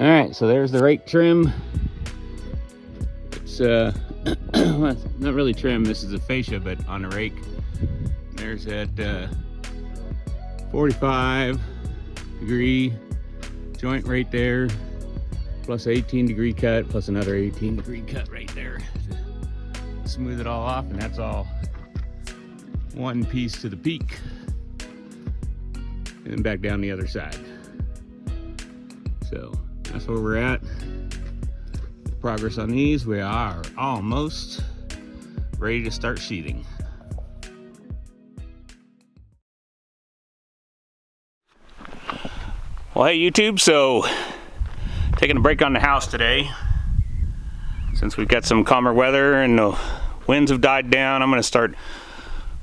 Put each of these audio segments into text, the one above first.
Alright, so there's the rake trim. It's well, it's not really trim, this is a fascia, but on a rake. There's that 45 degree joint right there, plus 18-degree cut, plus another 18-degree cut right there to smooth it all off, and that's all one piece to the peak, and then back down the other side. So that's where we're at. Progress on these, we are almost ready to start sheathing. Well, hey YouTube, so taking a break on the house today. Since we've got some calmer weather and the winds have died down, I'm gonna start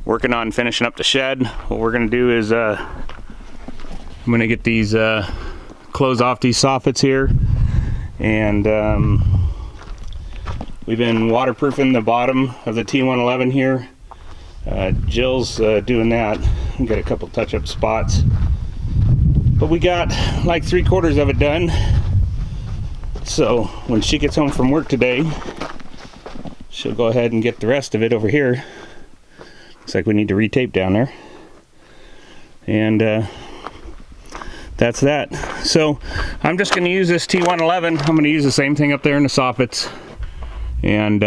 working on finishing up the shed. What we're gonna do is I'm gonna get these close off these soffits here, and we've been waterproofing the bottom of the T111 here. Jill's doing that. We got a couple touch-up spots, but we got like 3/4 of it done. So when she gets home from work today, she'll go ahead and get the rest of it over here. Looks like we need to retape down there, and that's that. So I'm just going to use this T111. I'm going to use the same thing up there in the soffits, and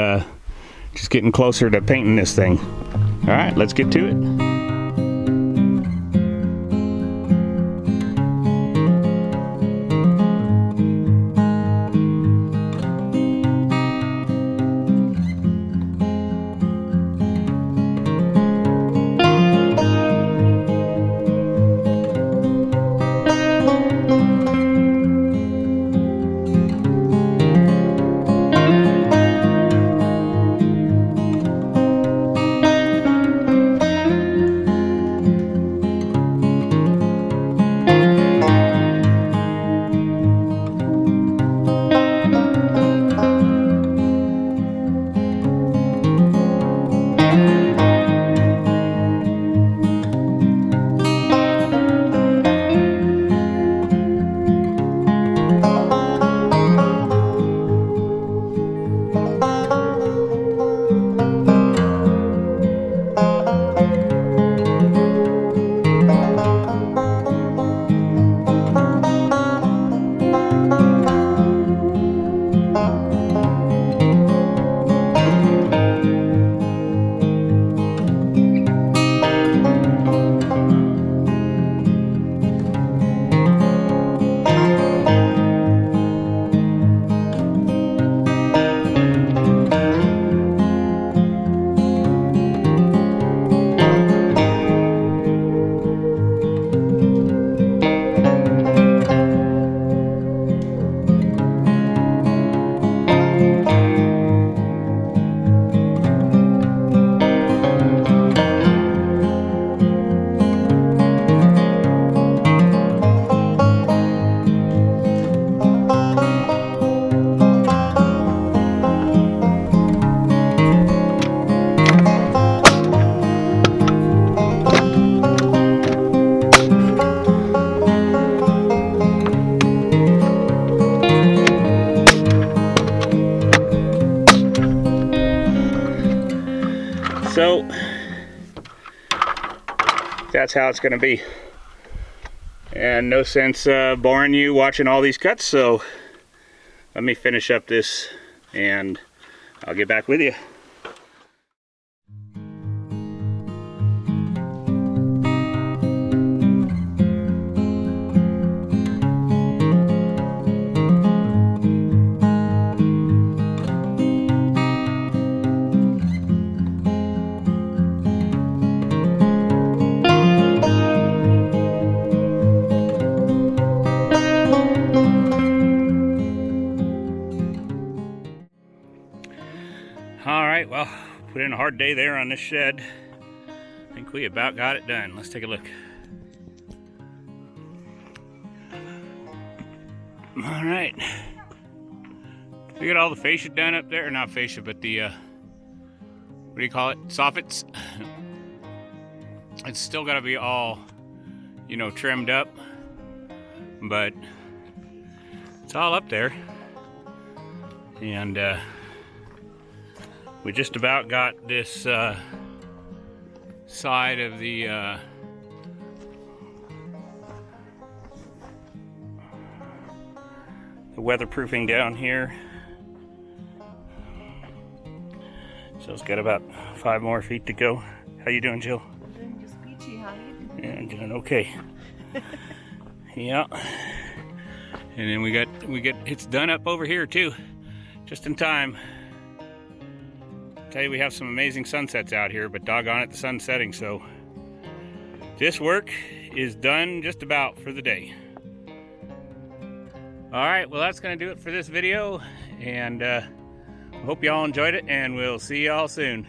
just getting closer to painting this thing. All right, let's get to it. So that's how it's going to be, and no sense boring you watching all these cuts, so let me finish up this and I'll get back with you. Alright, well, put in a hard day there on this shed. I think we about got it done. Let's take a look. Alright. We got all the fascia done up there. Or not fascia, but the, what do you call it? Soffits. It's still got to be all, you know, trimmed up. But It's all up there. And we just about got this side of the weatherproofing down here. So it's got about 5 more feet to go. How you doing, Jill? I'm doing just peachy, how you doing? Yeah, I'm doing okay. Yeah. And then we get it's done up over here too, just in time. Tell you, we have some amazing sunsets out here, but doggone it, the sun's setting. So this work is done just about for the day. All right, well, that's gonna do it for this video, and I hope y'all enjoyed it, and we'll see y'all soon.